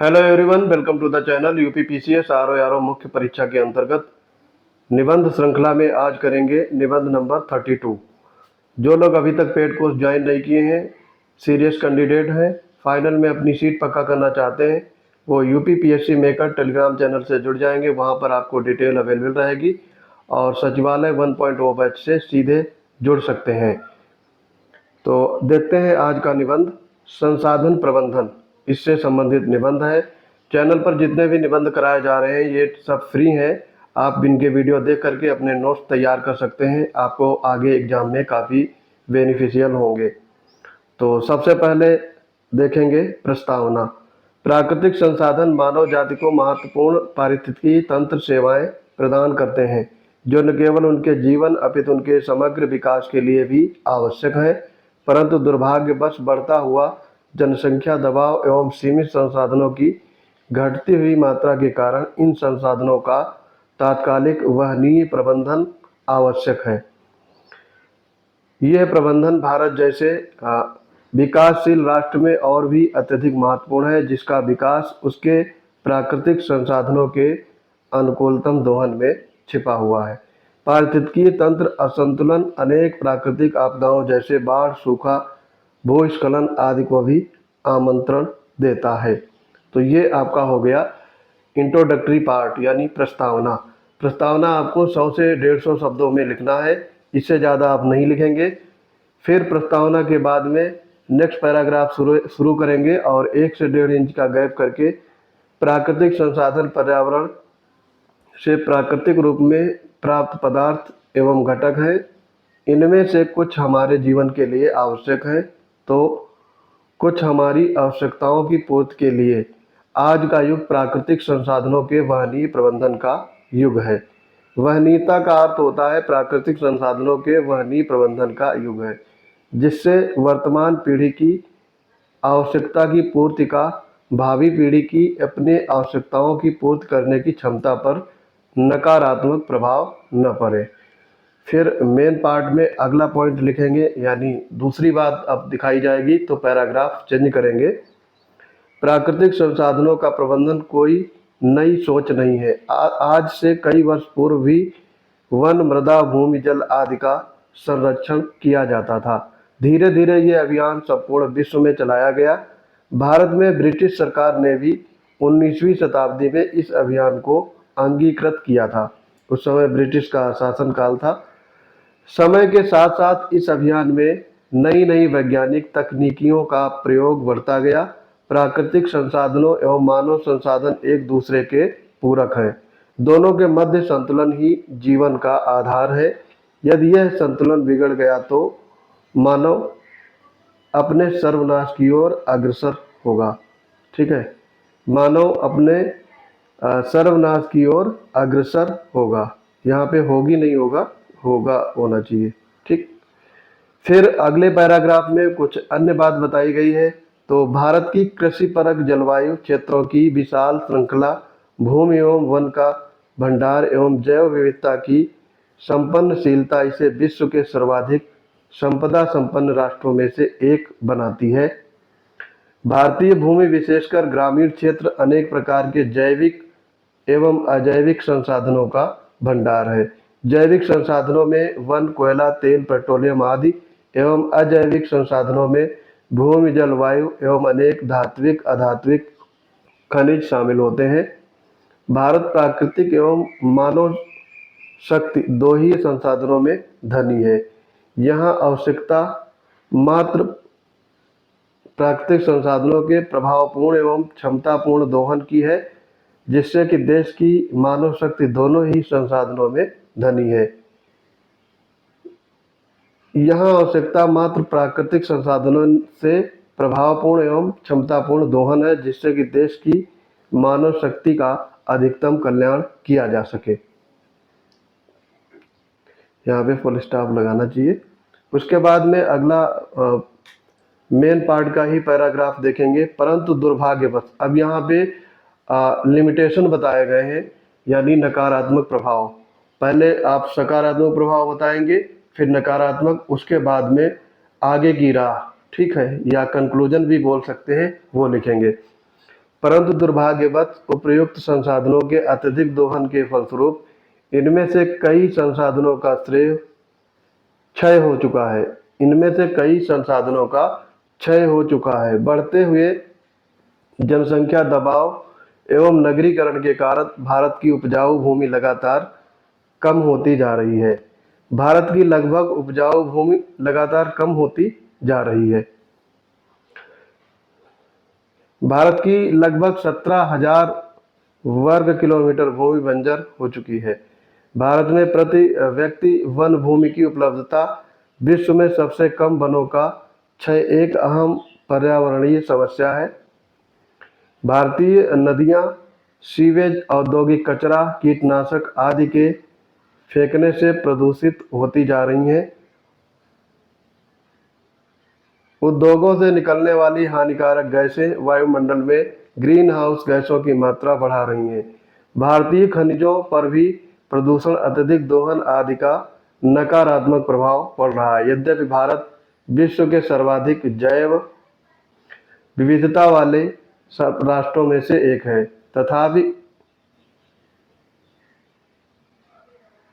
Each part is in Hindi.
Hello everyone, welcome to the channel. UP PCS RO मुख्य परीक्षा के अंतर्गत निबंध श्रृंखला में आज करेंगे निबंध नंबर 32। जो लोग अभी तक पेड कोर्स ज्वाइन नहीं किए हैं, सीरियस कैंडिडेट हैं, फाइनल में अपनी सीट पक्का करना चाहते हैं, वो UP PSC maker Telegram channel से जुड़ जाएंगे। वहाँ पर आपको डिटेल अवेलेबल रहेगी और सचिवालय 1.0 बैच से सीधे जुड़ सकते हैं। तो देखते हैं आज का निबंध, संसाधन प्रबंधन, इससे संबंधित निबंध है। चैनल पर जितने भी निबंध कराए जा रहे हैं ये सब फ्री हैं। आप इनके वीडियो देख करके अपने नोट्स तैयार कर सकते हैं, आपको आगे एग्जाम में काफ़ी बेनिफिशियल होंगे। तो सबसे पहले देखेंगे प्रस्तावना। प्राकृतिक संसाधन मानव जाति को महत्वपूर्ण पारिस्थितिकी तंत्र सेवाएं प्रदान करते हैं, जो न केवल उनके जीवन अपितु उनके समग्र विकास के लिए भी आवश्यक हैं, परंतु दुर्भाग्यवश बढ़ता हुआ जनसंख्या दबाव एवं सीमित संसाधनों की घटती हुई मात्रा के कारण इन संसाधनों का तात्कालिक वहनीय प्रबंधन आवश्यक है। यह प्रबंधन भारत जैसे विकासशील राष्ट्र में और भी अत्यधिक महत्वपूर्ण है, जिसका विकास उसके प्राकृतिक संसाधनों के अनुकूलतम दोहन में छिपा हुआ है। पारिस्थितिकीय तंत्र असंतुलन अनेक प्राकृतिक आपदाओं जैसे बाढ़, सूखा, भूस्खलन आदि को भी आमंत्रण देता है। तो ये आपका हो गया इंट्रोडक्टरी पार्ट यानी प्रस्तावना। प्रस्तावना आपको 100 से 150 शब्दों में लिखना है, इससे ज़्यादा आप नहीं लिखेंगे। फिर प्रस्तावना के बाद में नेक्स्ट पैराग्राफ शुरू करेंगे और 1 से 1.5 इंच का गैप करके प्राकृतिक संसाधन पर्यावरण से प्राकृतिक रूप में प्राप्त पदार्थ एवं घटक हैं, इनमें से कुछ हमारे जीवन के लिए आवश्यक हैं तो कुछ हमारी आवश्यकताओं की पूर्ति के लिए। आज का युग प्राकृतिक संसाधनों के वहनीय प्रबंधन का युग है। वहनीयता का अर्थ होता है प्राकृतिक संसाधनों के वहनीय प्रबंधन का युग है, जिससे वर्तमान पीढ़ी की आवश्यकता की पूर्ति का भावी पीढ़ी की अपने आवश्यकताओं की पूर्ति करने की क्षमता पर नकारात्मक प्रभाव न पड़े। फिर मेन पार्ट में अगला पॉइंट लिखेंगे, यानी दूसरी बात अब दिखाई जाएगी, तो पैराग्राफ चेंज करेंगे। प्राकृतिक संसाधनों का प्रबंधन कोई नई सोच नहीं है। आज से कई वर्ष पूर्व भी वन, मृदा, भूमि, जल आदि का संरक्षण किया जाता था। धीरे धीरे ये अभियान संपूर्ण विश्व में चलाया गया। भारत में ब्रिटिश सरकार ने भी 19वीं शताब्दी में इस अभियान को अंगीकृत किया था। उस समय ब्रिटिश का शासनकाल था। समय के साथ साथ इस अभियान में नई नई वैज्ञानिक तकनीकियों का प्रयोग बढ़ता गया। प्राकृतिक संसाधनों एवं मानव संसाधन एक दूसरे के पूरक हैं। दोनों के मध्य संतुलन ही जीवन का आधार है। यदि यह संतुलन बिगड़ गया तो मानव अपने सर्वनाश की ओर अग्रसर होगा। ठीक है, मानव अपने सर्वनाश की ओर अग्रसर होगा। यहाँ पे होगी नहीं होगा, होगा होना चाहिए। ठीक, फिर अगले पैराग्राफ में कुछ अन्य बात बताई गई है। तो भारत की कृषि परक जलवायु, क्षेत्रों की विशाल श्रृंखला, भूमि एवं वन का भंडार एवं जैव विविधता की संपन्नशीलता इसे विश्व के सर्वाधिक संपदा संपन्न राष्ट्रों में से एक बनाती है। भारतीय भूमि विशेषकर ग्रामीण क्षेत्र अनेक प्रकार के जैविक एवं अजैविक संसाधनों का भंडार है। जैविक संसाधनों में वन, कोयला, तेल, पेट्रोलियम आदि एवं अजैविक संसाधनों में भूमि, जल, वायु एवं अनेक धात्विक अधात्विक खनिज शामिल होते हैं। भारत प्राकृतिक एवं मानव शक्ति दो ही संसाधनों में धनी है। यहाँ आवश्यकता मात्र प्राकृतिक संसाधनों के प्रभावपूर्ण एवं क्षमतापूर्ण दोहन की है, जिससे कि देश की मानव शक्ति दोनों ही संसाधनों में धनी है। यहाँ आवश्यकता मात्र प्राकृतिक संसाधनों से प्रभावपूर्ण एवं क्षमतापूर्ण दोहन है, जिससे कि देश की मानव शक्ति का अधिकतम कल्याण किया जा सके। यहाँ पे फुल स्टॉप लगाना चाहिए। उसके बाद में अगला मेन पार्ट का ही पैराग्राफ देखेंगे। परंतु दुर्भाग्यवश, अब यहाँ पे लिमिटेशन बताए गए हैं, यानी नकारात्मक प्रभाव। पहले आप सकारात्मक प्रभाव बताएंगे, फिर नकारात्मक, उसके बाद में आगे की राह, ठीक है, या कंक्लूजन भी बोल सकते हैं, वो लिखेंगे। परंतु दुर्भाग्यवश उपयुक्त संसाधनों के अत्यधिक दोहन के फलस्वरूप इनमें से कई संसाधनों का श्रेय क्षय हो चुका है। इनमें से कई संसाधनों का क्षय हो चुका है। बढ़ते हुए जनसंख्या दबाव एवं नगरीकरण के कारण भारत की उपजाऊ भूमि लगातार कम होती जा रही है। भारत की लगभग उपजाऊ भूमि लगातार कम होती जा रही है। भारत की लगभग 17,000 वर्ग किलोमीटर भूमि बंजर हो चुकी है। भारत में प्रति व्यक्ति वन भूमि की उपलब्धता विश्व में सबसे कम वनों का क्षय एक अहम पर्यावरणीय समस्या है। भारतीय नदियां सीवेज, औद्योगिक कचरा, कीटनाशक आदि के फेंकने से प्रदूषित होती जा रही हैं। उद्योगों से निकलने वाली हानिकारक गैसें वायुमंडल में ग्रीन हाउस गैसों की मात्रा बढ़ा रही हैं। भारतीय खनिजों पर भी प्रदूषण, अत्यधिक दोहन आदि का नकारात्मक प्रभाव पड़ रहा है। यद्यपि भारत विश्व के सर्वाधिक जैव विविधता वाले राष्ट्रों में से एक है,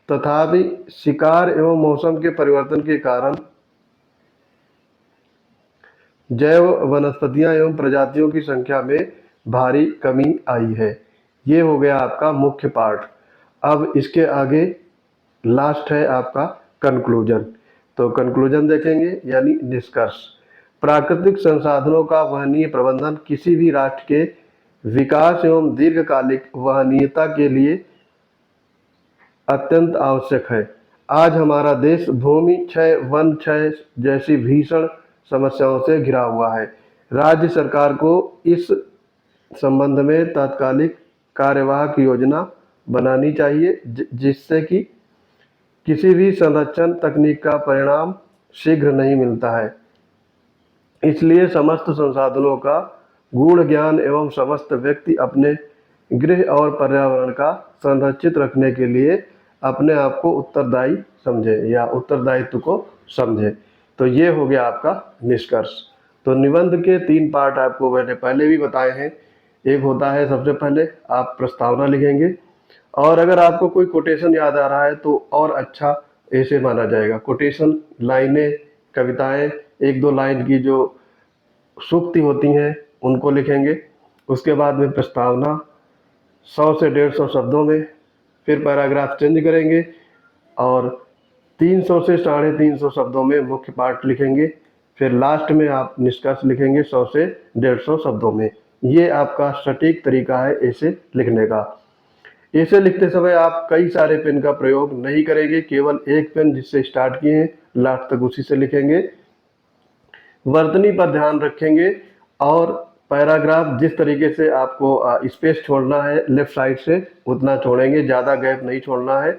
तथापि शिकार एवं मौसम के परिवर्तन के कारण जैव वनस्पतियां एवं प्रजातियों की संख्या में भारी कमी आई है। ये हो गया आपका मुख्य पार्ट। अब इसके आगे लास्ट है आपका कंक्लूजन। तो कंक्लूजन देखेंगे, यानी निष्कर्ष। प्राकृतिक संसाधनों का वहनीय प्रबंधन किसी भी राष्ट्र के विकास एवं दीर्घकालिक वहनीयता के लिए अत्यंत आवश्यक है। आज हमारा देश भूमि क्षय, वन क्षय जैसी भीषण समस्याओं से घिरा हुआ है। राज्य सरकार को इस संबंध में तात्कालिक कार्यवाहक योजना बनानी चाहिए, जिससे कि किसी भी संरक्षण तकनीक का परिणाम शीघ्र नहीं मिलता है। इसलिए समस्त संसाधनों का गूढ़ ज्ञान एवं समस्त व्यक्ति अपने गृह और पर्यावरण का संरक्षित रखने के लिए अपने आप को उत्तरदायी समझे या उत्तरदायित्व को समझे। तो ये हो गया आपका निष्कर्ष। तो निबंध के 3 पार्ट आपको मैंने पहले भी बताए हैं। एक होता है, सबसे पहले आप प्रस्तावना लिखेंगे, और अगर आपको कोई कोटेशन याद आ रहा है तो और अच्छा ऐसे माना जाएगा। कोटेशन लाइनें, कविताएं, 1-2 लाइन की जो सूक्ति होती हैं उनको लिखेंगे। उसके बाद में प्रस्तावना 100 से 150 शब्दों में, फिर पैराग्राफ चेंज करेंगे और 300 से 350 शब्दों में मुख्य पार्ट लिखेंगे। फिर लास्ट में आप निष्कर्ष लिखेंगे 100 से 150 शब्दों में। ये आपका सटीक तरीका है ऐसे लिखने का। ऐसे लिखते समय आप कई सारे पेन का प्रयोग नहीं करेंगे, केवल एक पेन जिससे स्टार्ट किए हैं लास्ट तक उसी से लिखेंगे। वर्तनी पर ध्यान रखेंगे और पैराग्राफ जिस तरीके से आपको स्पेस छोड़ना है लेफ्ट साइड से उतना छोड़ेंगे, ज़्यादा गैप नहीं छोड़ना है।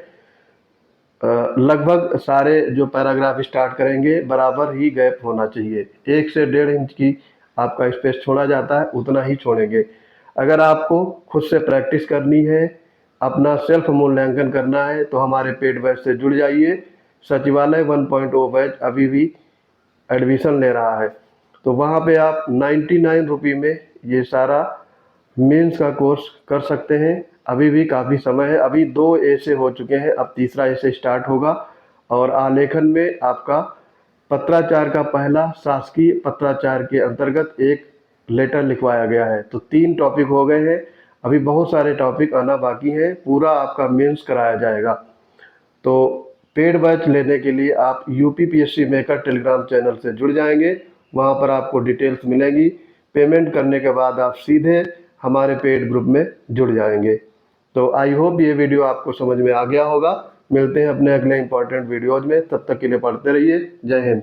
लगभग सारे जो पैराग्राफ स्टार्ट करेंगे बराबर ही गैप होना चाहिए। 1 से 1.5 इंच की आपका स्पेस छोड़ा जाता है, उतना ही छोड़ेंगे। अगर आपको खुद से प्रैक्टिस करनी है, अपना सेल्फ मूल्यांकन करना है, तो हमारे पेड बैच से जुड़ जाइए। सचिवालय 1.0 बैच अभी भी एडमिशन ले रहा है, तो वहाँ पे आप 99 रुपये में ये सारा मेंस का कोर्स कर सकते हैं। अभी भी काफ़ी समय है, अभी 2 ऐसे हो चुके हैं, अब तीसरा ऐसे स्टार्ट होगा। और आलेखन में आपका पत्राचार का पहला शासकीय पत्राचार के अंतर्गत एक लेटर लिखवाया गया है। तो 3 टॉपिक हो गए हैं, अभी बहुत सारे टॉपिक आना बाकी हैं। पूरा आपका मेंस कराया जाएगा। तो पेड बैच लेने के लिए आप यूपीपीएससी मेकर टेलीग्राम चैनल से जुड़ जाएंगे, वहाँ पर आपको डिटेल्स मिलेंगी। पेमेंट करने के बाद आप सीधे हमारे पेड ग्रुप में जुड़ जाएंगे। तो आई होप ये वीडियो आपको समझ में आ गया होगा। मिलते हैं अपने अगले इंपॉर्टेंट वीडियोज में, तब तक के लिए पढ़ते रहिए। जय हिंद।